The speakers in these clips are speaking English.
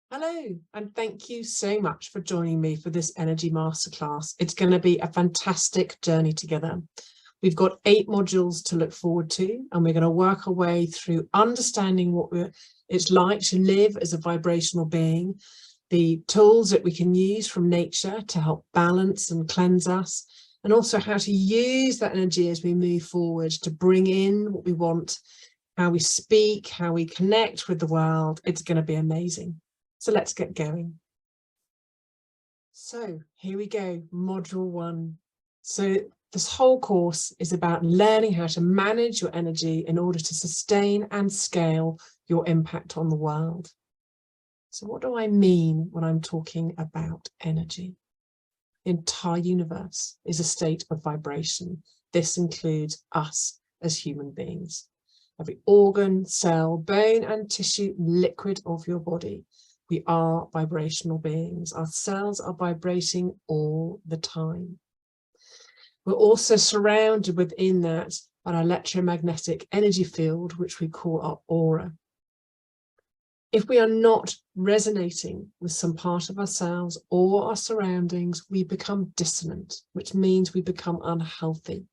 Hello, and thank you so much for joining me for this energy masterclass. It's going to be a fantastic journey together. We've got 8 modules to look forward to, and we're going to work our way through understanding what it's like to live as a vibrational being, the tools that we can use from nature to help balance and cleanse us, and also how to use that energy as we move forward to bring in what we want, how we speak, how we connect with the world. It's going to be amazing. So let's get going. So here we go, module 1. So this whole course is about learning how to manage your energy in order to sustain and scale your impact on the world. So what do I mean when I'm talking about energy? The entire universe is a state of vibration. This includes us as human beings. Every organ, cell, bone and tissue, liquid of your body. We are vibrational beings. Our cells are vibrating all the time. We're also surrounded within that by an electromagnetic energy field, which we call our aura. If we are not resonating with some part of ourselves or our surroundings, we become dissonant, which means we become unhealthy.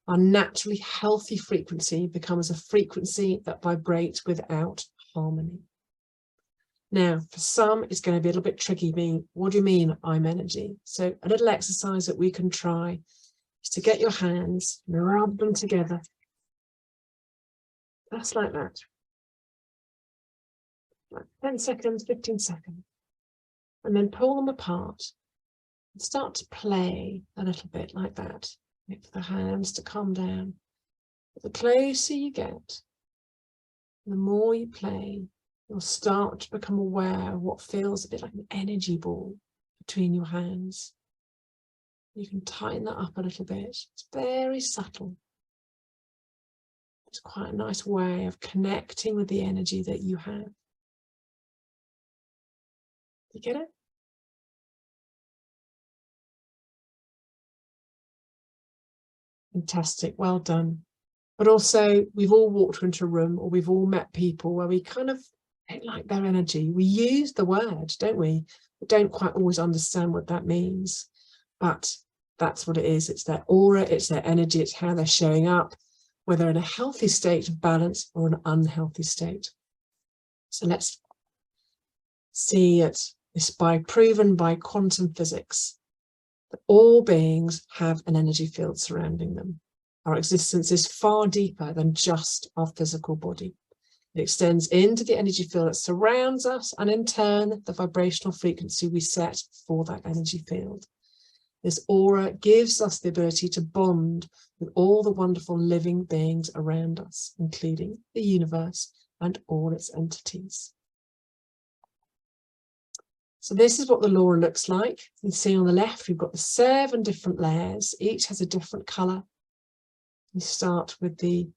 Our naturally healthy frequency becomes a frequency that vibrates without harmony. Now, for some, it's going to be a little bit tricky. What do you mean I'm energy? So a little exercise that we can try is to get your hands and rub them together. Just like that. Like 10 seconds, 15 seconds. And then pull them apart and start to play a little bit like that. Wait for the hands to calm down. But the closer you get, the more you play, you'll start to become aware of what feels a bit like an energy ball between your hands. You can tighten that up a little bit. It's very subtle. It's quite a nice way of connecting with the energy that you have. You get it? Fantastic, well done. But also, we've all walked into a room or we've all met people where we kind of don't like their energy. We use the word, don't we? We don't quite always understand what that means, but that's what it is. It's their aura, it's their energy, it's how they're showing up, whether in a healthy state of balance or an unhealthy state. So let's see it. It's proven by quantum physics that all beings have an energy field surrounding them. Our existence is far deeper than just our physical body. It extends into the energy field that surrounds us, and in turn, the vibrational frequency we set for that energy field. This aura gives us the ability to bond with all the wonderful living beings around us, including the universe and all its entities. So this is what the aura looks like. You can see on the left, we've got the 7 different layers. Each has a different color. You start with the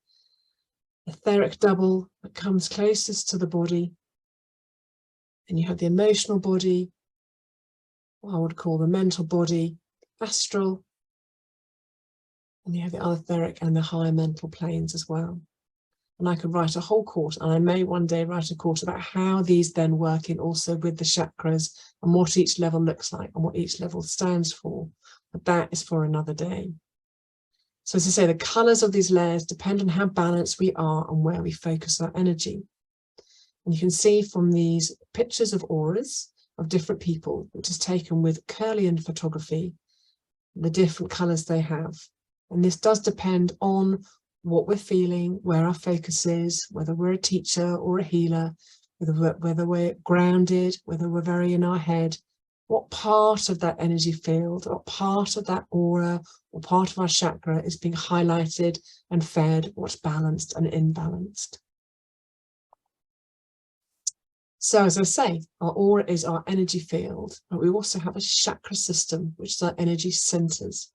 etheric double that comes closest to the body. And you have the emotional body, what I would call the mental body, astral, and you have the other etheric and the higher mental planes as well. And I could write a whole course, and I may one day write a course about how these then work in also with the chakras and what each level looks like and what each level stands for. But that is for another day. So as I say, the colors of these layers depend on how balanced we are and where we focus our energy. And you can see from these pictures of auras of different people, which is taken with Kirlian photography, the different colors they have. And this does depend on what we're feeling, where our focus is, whether we're a teacher or a healer, whether we're grounded, whether we're very in our head, what part of that energy field, what part of that aura, or part of our chakra is being highlighted and fed, what's balanced and imbalanced. So as I say, our aura is our energy field, but we also have a chakra system, which is our energy centers.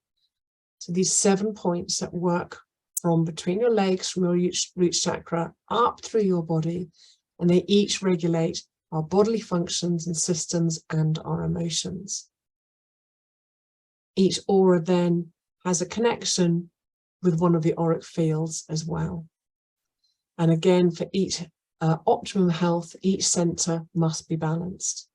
So these 7 points that work from between your legs, from your root chakra, up through your body, and they each regulate our bodily functions and systems and our emotions. Each aura then has a connection with one of the auric fields as well. And again, for each optimum health, each center must be balanced.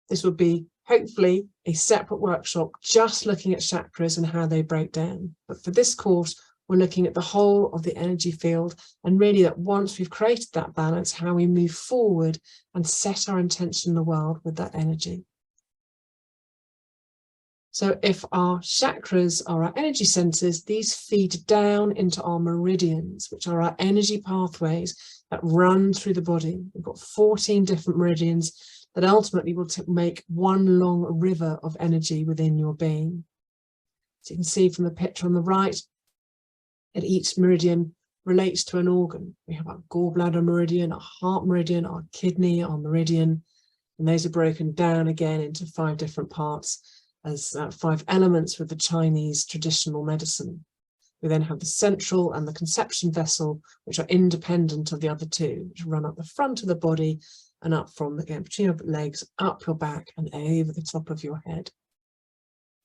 This would be hopefully a separate workshop just looking at chakras and how they break down. But for this course, we're looking at the whole of the energy field, and really that once we've created that balance, how we move forward and set our intention in the world with that energy. So if our chakras are our energy centers, these feed down into our meridians, which are our energy pathways that run through the body. We've got 14 different meridians that ultimately will make one long river of energy within your being. So you can see from the picture on the right, that each meridian relates to an organ. We have our gallbladder meridian, our heart meridian, our kidney, our meridian, and those are broken down again into 5 different parts as 5 elements with the Chinese traditional medicine. We then have the central and the conception vessel, which are independent of the other 2, which run up the front of the body and up from, again, between your legs, up your back and over the top of your head.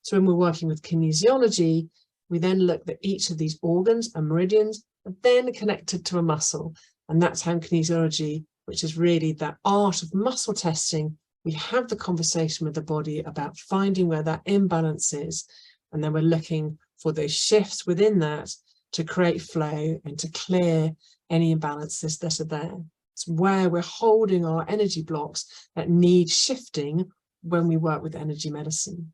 So when we're working with kinesiology, we then look at each of these organs and meridians are then connected to a muscle. And that's how kinesiology, which is really that art of muscle testing, we have the conversation with the body about finding where that imbalance is. And then we're looking for those shifts within that to create flow and to clear any imbalances that are there. It's where we're holding our energy blocks that need shifting when we work with energy medicine.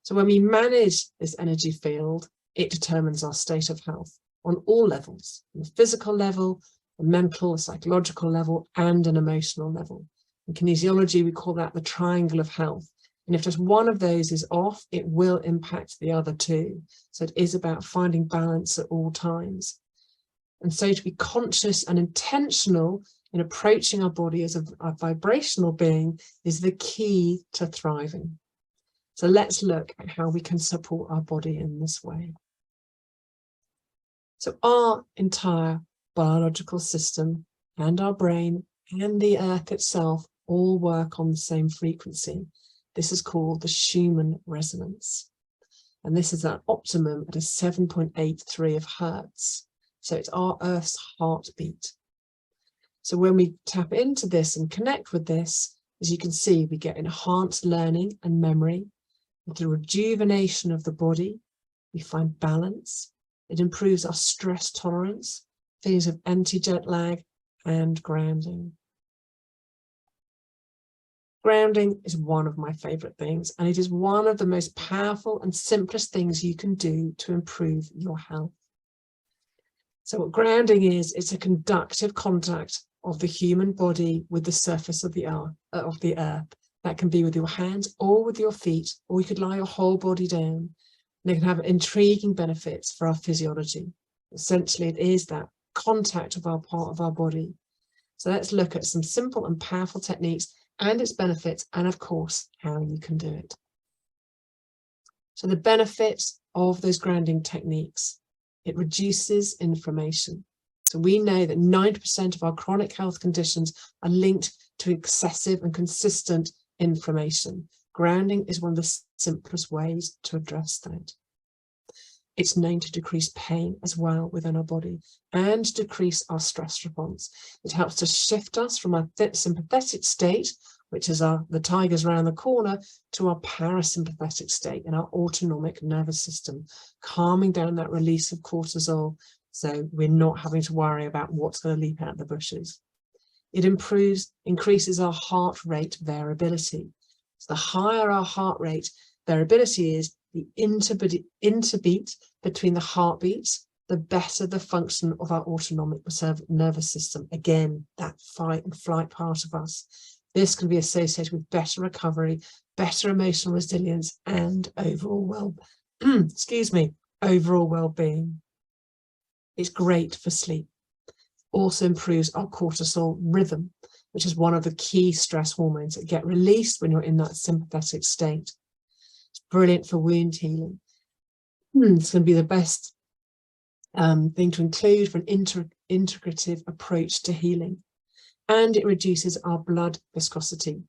So when we manage this energy field, it determines our state of health on all levels, on the physical level, the mental, the psychological level, and an emotional level. In kinesiology, we call that the triangle of health. And if just one of those is off, it will impact the other 2. So it is about finding balance at all times. And so to be conscious and intentional in approaching our body as a vibrational being is the key to thriving. So let's look at how we can support our body in this way. So our entire biological system and our brain and the earth itself all work on the same frequency. This is called the Schumann resonance. And this is at optimum at a 7.83 of hertz. So it's our Earth's heartbeat. So when we tap into this and connect with this, as you can see, we get enhanced learning and memory, the rejuvenation of the body, we find balance, it improves our stress tolerance, feelings of anti-jet lag, and grounding. Grounding is one of my favorite things, and it is one of the most powerful and simplest things you can do to improve your health. So what grounding is, it's a conductive contact of the human body with the surface of the earth. That can be with your hands or with your feet, or you could lie your whole body down. And they can have intriguing benefits for our physiology. Essentially, it is that contact of our part of our body. So let's look at some simple and powerful techniques and its benefits, and of course, how you can do it. So the benefits of those grounding techniques, it reduces inflammation. So we know that 90% of our chronic health conditions are linked to excessive and consistent inflammation. Grounding is one of the simplest ways to address that. It's known to decrease pain as well within our body and decrease our stress response. It helps to shift us from our sympathetic state, which is the tigers around the corner, to our parasympathetic state in our autonomic nervous system, calming down that release of cortisol so we're not having to worry about what's going to leap out the bushes. It increases our heart rate variability. So the higher our heart rate variability is, the interbeat between the heartbeats, the better the function of our autonomic nervous system. Again, that fight and flight part of us. This can be associated with better recovery, better emotional resilience, and overall overall well-being. It's great for sleep. Also improves our cortisol rhythm, which is one of the key stress hormones that get released when you're in that sympathetic state. It's brilliant for wound healing. It's going to be the best thing to include for an integrative approach to healing. And it reduces our blood viscosity.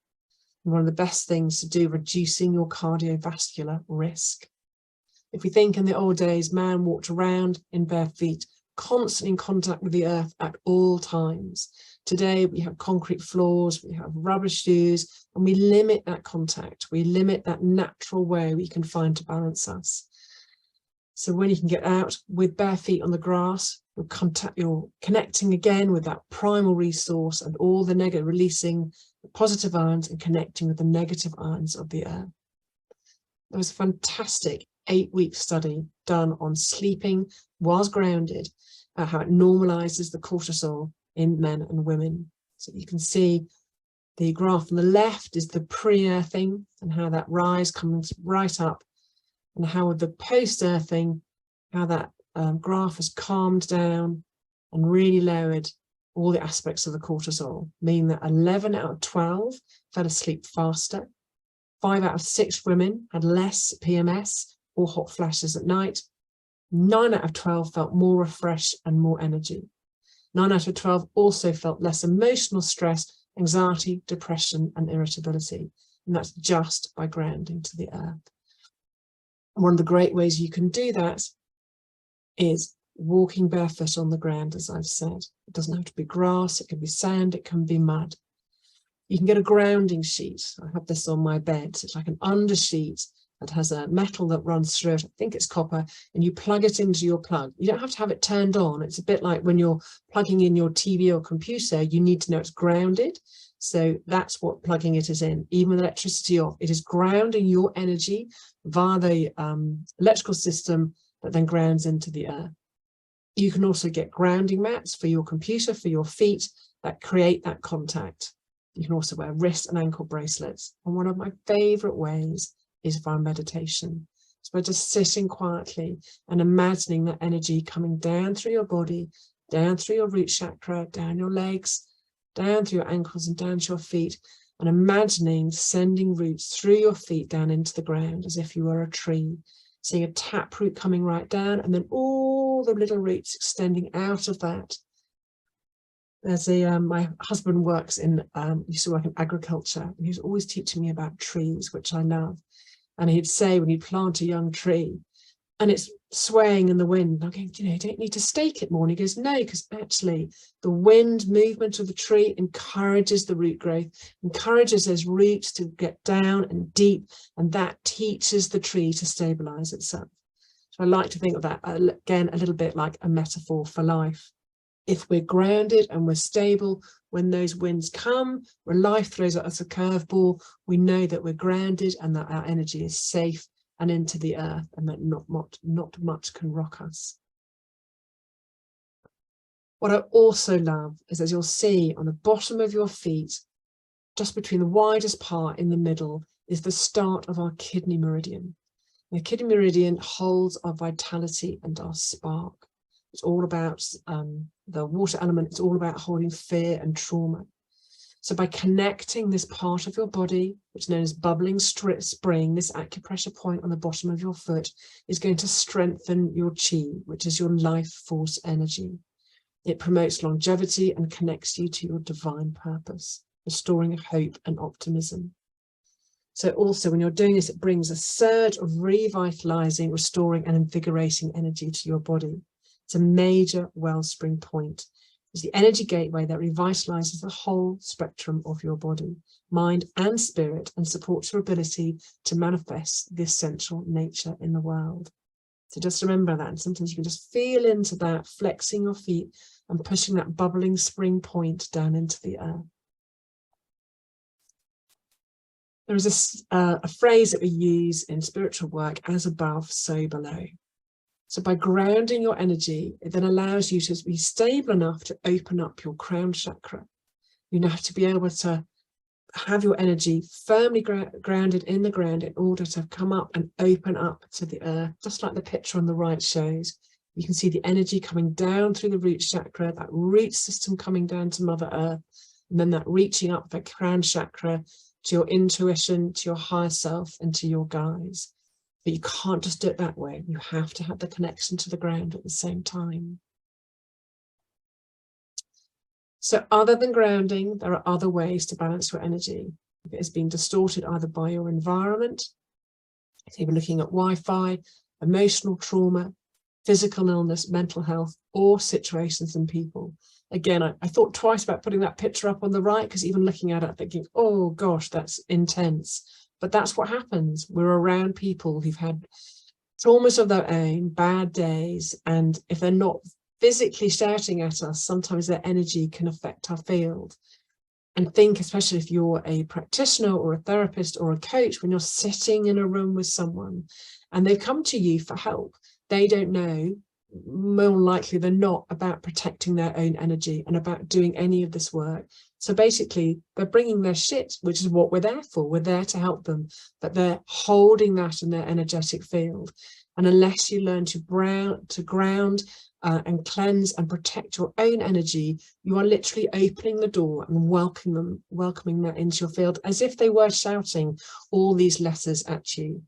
One of the best things to do, reducing your cardiovascular risk. If we think in the old days, man walked around in bare feet constantly in contact with the earth at all times. Today, we have concrete floors, we have rubber shoes, and we limit that contact. We limit that natural way we can find to balance us. So when you can get out with bare feet on the grass, you're connecting again with that primal resource and all the negative, releasing the positive ions and connecting with the negative ions of the earth. There was a fantastic 8-week study done on sleeping whilst grounded, how it normalizes the cortisol in men and women. So you can see the graph on the left is the pre-earthing and how that rise comes right up, and how with the post-earthing, how that graph has calmed down and really lowered all the aspects of the cortisol, meaning that 11 out of 12 fell asleep faster. 5 out of 6 women had less PMS or hot flashes at night. 9 out of 12 felt more refreshed and more energy. 9 out of 12 also felt less emotional stress, anxiety, depression, and irritability. And that's just by grounding to the earth. One of the great ways you can do that is walking barefoot on the ground, as I've said. It doesn't have to be grass, it can be sand, it can be mud. You can get a grounding sheet. I have this on my bed. It's like an undersheet that has a metal that runs through it. I think it's copper, and you plug it into your plug. You don't have to have it turned on. It's a bit like when you're plugging in your TV or computer, you need to know it's grounded. So that's what plugging it is in. Even with electricity off, it is grounding your energy via the electrical system that then grounds into the earth. You can also get grounding mats for your computer, for your feet, that create that contact. You can also wear wrist and ankle bracelets. And one of my favorite ways is via meditation. So by just sitting quietly and imagining that energy coming down through your body, down through your root chakra, down your legs, down through your ankles and down to your feet, and imagining sending roots through your feet down into the ground as if you were a tree, seeing a taproot coming right down, and then all the little roots extending out of that. There's my husband works in, used to work in agriculture, and he was always teaching me about trees, which I love. And he'd say when you plant a young tree and it's swaying in the wind, I'm going, you don't need to stake it more. And he goes, no, because actually the wind movement of the tree encourages the root growth, encourages those roots to get down and deep, and that teaches the tree to stabilize itself. So I like to think of that, again, a little bit like a metaphor for life. If we're grounded and we're stable, when those winds come, when life throws at us a curveball, we know that we're grounded and that our energy is safe and into the earth, and that not much can rock us. What I also love is, as you'll see on the bottom of your feet, just between the widest part in the middle, is the start of our kidney meridian. The kidney meridian holds our vitality and our spark. It's all about the water element. It's all about holding fear and trauma. So by connecting this part of your body, which is known as bubbling spring, this acupressure point on the bottom of your foot is going to strengthen your chi, which is your life force energy. It promotes longevity and connects you to your divine purpose, restoring hope and optimism. So also when you're doing this, it brings a surge of revitalizing, restoring and invigorating energy to your body. It's a major wellspring point. It's the energy gateway that revitalizes the whole spectrum of your body, mind and spirit, and supports your ability to manifest the essential nature in the world. So just remember that, and sometimes you can just feel into that, flexing your feet and pushing that bubbling spring point down into the earth. There is a phrase that we use in spiritual work, as above, so below. So by grounding your energy, it then allows you to be stable enough to open up your crown chakra. You now have to be able to have your energy firmly grounded in the ground in order to come up and open up to the earth, just like the picture on the right shows. You can see the energy coming down through the root chakra, that root system coming down to Mother Earth, and then that reaching up the crown chakra to your intuition, to your higher self, and to your guides. But you can't just do it that way. You have to have the connection to the ground at the same time. So other than grounding, there are other ways to balance your energy. If it has been distorted either by your environment, if you're looking at Wi-Fi, emotional trauma, physical illness, mental health, or situations and people. Again, I thought twice about putting that picture up on the right, because even looking at it, thinking, oh gosh, that's intense. But that's what happens. We're around people who've had traumas of their own, bad days, and if they're not physically shouting at us, sometimes their energy can affect our field. And think, especially if you're a practitioner or a therapist or a coach, when you're sitting in a room with someone and they've come to you for help, they don't know, more likely than not, about protecting their own energy and about doing any of this work. So basically, they're bringing their shit, which is what we're there for. We're there to help them, but they're holding that in their energetic field. And unless you learn to ground and cleanse and protect your own energy, you are literally opening the door and welcoming that into your field as if they were shouting all these letters at you.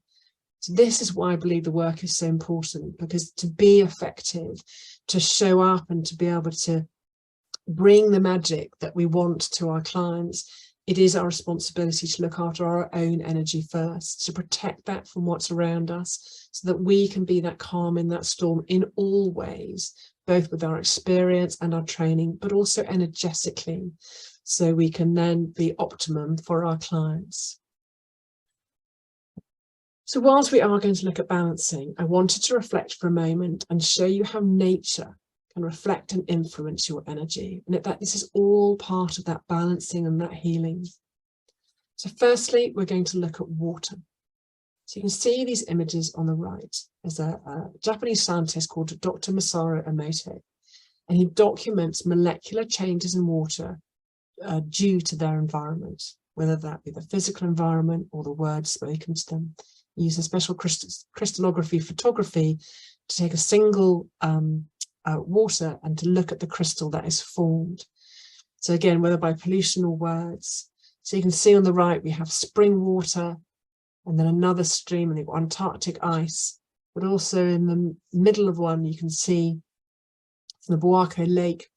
So this is why I believe the work is so important, because to be effective, to show up and to be able to bring the magic that we want to our clients, it is our responsibility to look after our own energy first, to protect that from what's around us, so that we can be that calm in that storm in all ways, both with our experience and our training, but also energetically, so we can then be optimum for our clients. So whilst we are going to look at balancing, I wanted to reflect for a moment and show you how nature can reflect and influence your energy, and that this is all part of that balancing and that healing. So firstly, we're going to look at water. So you can see these images on the right. There's a Japanese scientist called Dr. Masaru Emoto, and he documents molecular changes in water due to their environment, whether that be the physical environment or the words spoken to them. He uses special crystallography photography to take a single water and to look at the crystal that is formed. So again, whether by pollution or words. So you can see on the right, we have spring water, and then another stream, and the Antarctic ice. But also in the middle of one, you can see from the Boaco Lake,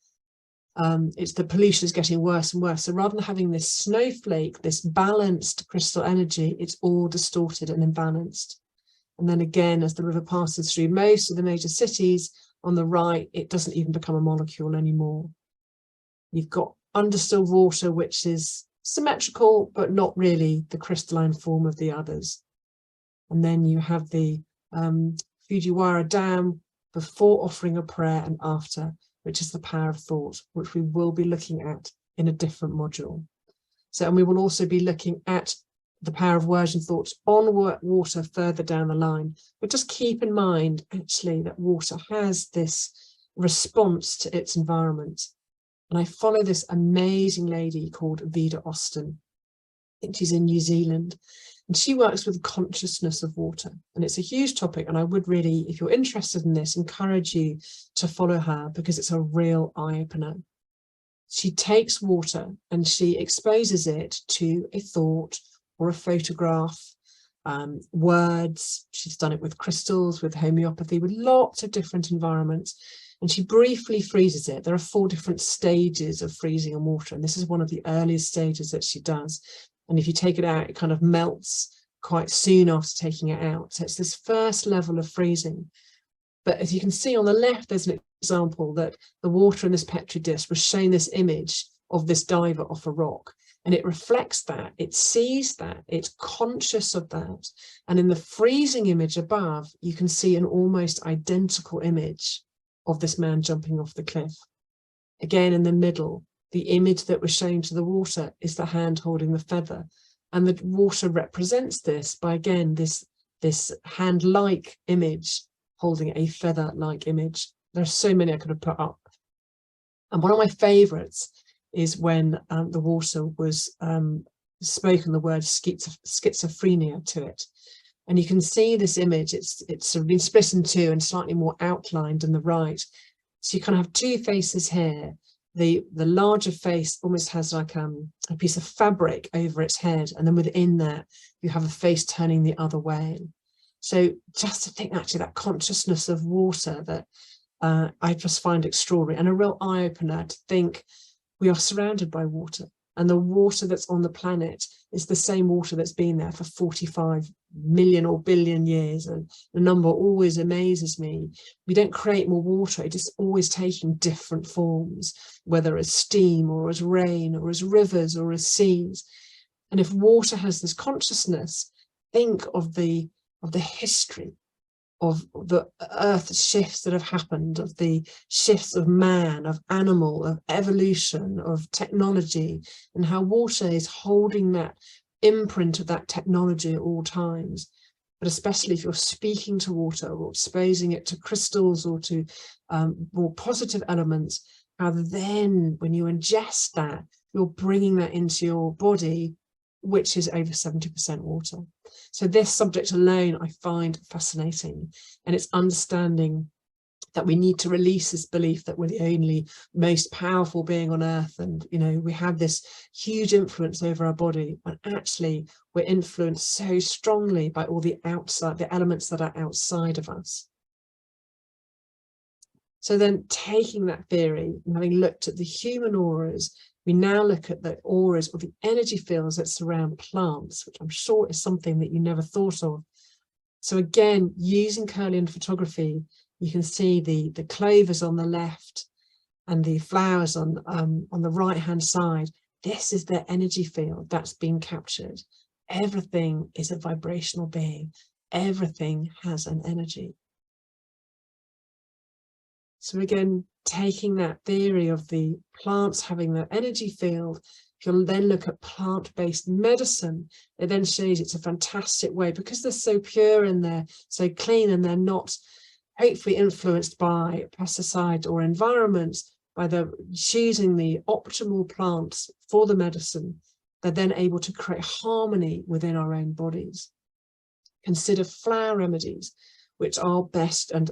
it's the pollution is getting worse and worse. So rather than having this snowflake, this balanced crystal energy, it's all distorted and imbalanced. And then again, as the river passes through most of the major cities, on the right, it doesn't even become a molecule anymore. You've got undistilled water, which is symmetrical, but not really the crystalline form of the others. And then you have the Fujiwara Dam before offering a prayer and after, which is the power of thought, which we will be looking at in a different module. So, and we will also be looking at the power of words and thoughts on water further down the line. But just keep in mind, actually, that water has this response to its environment. And I follow this amazing lady called Vida Austin. I think she's in New Zealand. And she works with consciousness of water. And it's a huge topic. And I would really, if you're interested in this, encourage you to follow her, because it's a real eye-opener. She takes water and she exposes it to a thought or a photograph, words. She's done it with crystals, with homeopathy, with lots of different environments. And she briefly freezes it. There are 4 different stages of freezing in water. And this is one of the earliest stages that she does. And if you take it out, it kind of melts quite soon after taking it out. So it's this first level of freezing. But as you can see on the left, there's an example that the water in this Petri dish was showing this image of this diver off a rock. And it reflects that, it sees that, it's conscious of that. And in the freezing image above, you can see an almost identical image of this man jumping off the cliff. Again, in the middle, the image that was shown to the water is the hand holding the feather. And the water represents this by, again, this hand-like image holding a feather-like image. There are so many I could have put up. And one of my favorites is when the water was spoken the word schizophrenia to it. And you can see this image, it's sort of been split in 2 and slightly more outlined in the right. So you kind of have 2 faces here. The larger face almost has like a piece of fabric over its head. And then within that, you have a face turning the other way. So just to think actually that consciousness of water that I just find extraordinary, and a real eye-opener to think we are surrounded by water. And the water that's on the planet is the same water that's been there for 45 million or billion years. And the number always amazes me. We don't create more water, it is always taking different forms, whether as steam or as rain or as rivers or as seas. And if water has this consciousness, think of the history of the earth shifts that have happened, of the shifts of man, of animal, of evolution, of technology, and how water is holding that imprint of that technology at all times. But especially if you're speaking to water or exposing it to crystals or to more positive elements, how then when you ingest that, you're bringing that into your body, which is over 70% water. So this subject alone I find fascinating, and it's understanding that we need to release this belief that we're the only most powerful being on earth, and we have this huge influence over our body, but actually we're influenced so strongly by all the elements that are outside of us. So then, taking that theory and having looked at the human auras, we now look at the auras or the energy fields that surround plants, which I'm sure is something that you never thought of. So again, using Kirlian photography, you can see the clovers on the left and the flowers on the right-hand side. This is their energy field that's been captured. Everything is a vibrational being. Everything has an energy. So again, taking that theory of the plants having their energy field, if you'll then look at plant-based medicine, it then shows it's a fantastic way, because they're so pure and they're so clean and they're not hopefully influenced by pesticides or environments, by the choosing the optimal plants for the medicine, they're then able to create harmony within our own bodies. Consider flower remedies, which are best, and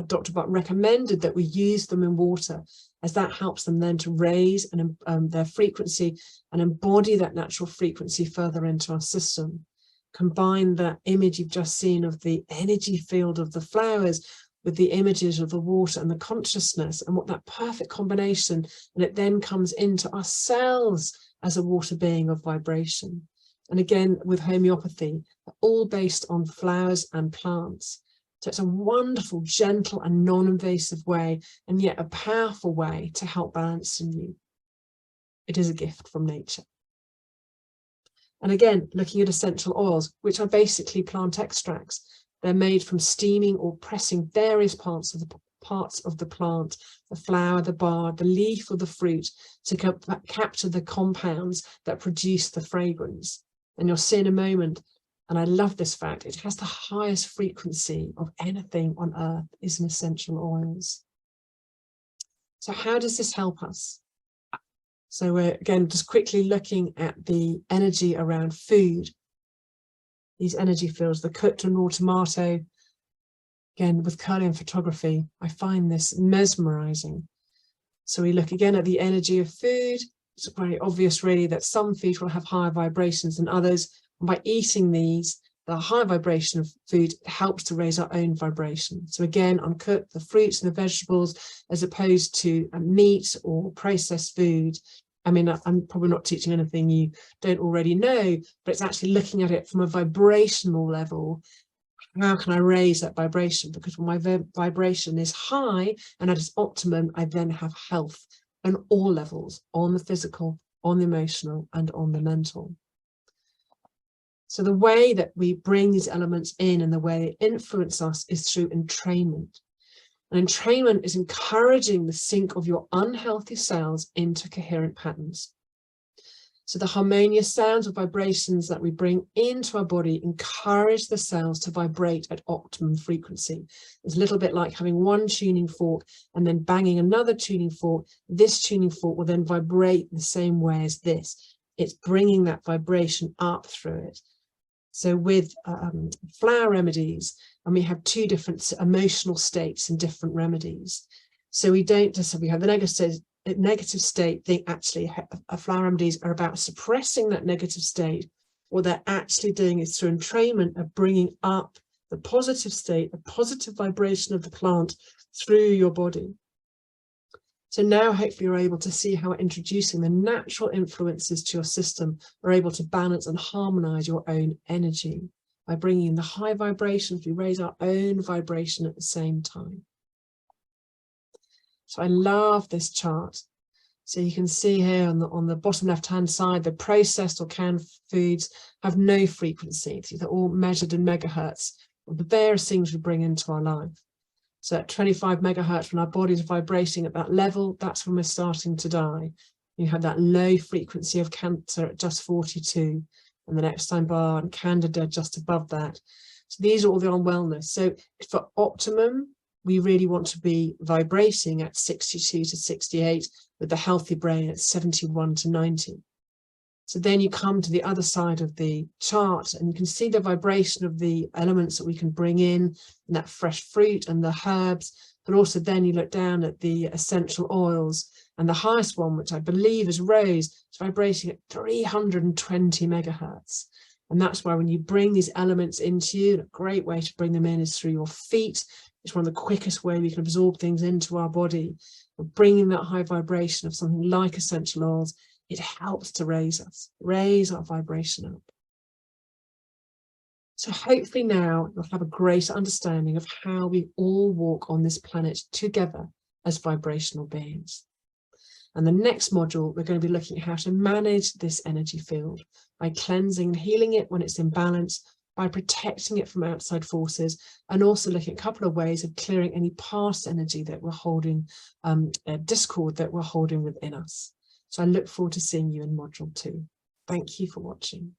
Dr. Butt recommended that we use them in water, as that helps them then to raise their frequency and embody that natural frequency further into our system. Combine that image you've just seen of the energy field of the flowers with the images of the water and the consciousness, and what that perfect combination, and it then comes into ourselves as a water being of vibration. And again, with homeopathy, all based on flowers and plants. So it's a wonderful, gentle and non-invasive way, and yet a powerful way to help balance in you. It is a gift from nature. And again, looking at essential oils, which are basically plant extracts. They're made from steaming or pressing various parts of the plant, the flower, the bud, the leaf or the fruit, to capture the compounds that produce the fragrance. And you'll see in a moment, and I love this fact, it has the highest frequency of anything on earth is in essential oils. So how does this help us? So we're again just quickly looking at the energy around food. These energy fields, the cooked and raw tomato. Again, with Kirlian photography, I find this mesmerizing. So we look again at the energy of food. It's very obvious really that some food will have higher vibrations than others. And by eating these, the high vibration of food helps to raise our own vibration. So again, uncooked, the fruits and the vegetables, as opposed to meat or processed food. I mean, I'm probably not teaching anything you don't already know, but it's actually looking at it from a vibrational level. How can I raise that vibration? Because when my vibration is high and at its optimum, I then have health on all levels, on the physical, on the emotional, and on the mental. So the way that we bring these elements in and the way they influence us is through entrainment. And entrainment is encouraging the sync of your unhealthy cells into coherent patterns. So the harmonious sounds or vibrations that we bring into our body encourage the cells to vibrate at optimum frequency. It's a little bit like having one tuning fork and then banging another tuning fork. This tuning fork will then vibrate the same way as this. It's bringing that vibration up through it. So with flower remedies, and we have two different emotional states in different remedies. So we don't just, we have the negative state, they actually, flower remedies are about suppressing that negative state. What they're actually doing is through entrainment of bringing up the positive state, the positive vibration of the plant through your body. So now hopefully you're able to see how introducing the natural influences to your system are able to balance and harmonize your own energy by bringing in the high vibrations. We raise our own vibration at the same time. So I love this chart. So you can see here on the bottom left-hand side, the processed or canned foods have no frequency. They're all measured in megahertz of the various things we bring into our life. So at 25 megahertz, when our body's vibrating at that level, that's when we're starting to die. You have that low frequency of cancer at just 42, and the Epstein bar and Candida just above that. So these are all the unwellness. So for optimum, we really want to be vibrating at 62 to 68, with the healthy brain at 71 to 90. So then you come to the other side of the chart and you can see the vibration of the elements that we can bring in, and that fresh fruit and the herbs, but also then you look down at the essential oils, and the highest one, which I believe is rose, is vibrating at 320 megahertz. And that's why when you bring these elements into you, a great way to bring them in is through your feet. It's one of the quickest ways we can absorb things into our body. But bringing that high vibration of something like essential oils, it helps to raise us, raise our vibration up. So hopefully now you'll have a greater understanding of how we all walk on this planet together as vibrational beings. And the next module, we're going to be looking at how to manage this energy field by cleansing and healing it when it's in balance, by protecting it from outside forces, and also looking at a couple of ways of clearing any past energy that we're holding, discord that we're holding within us. So I look forward to seeing you in module 2. Thank you for watching.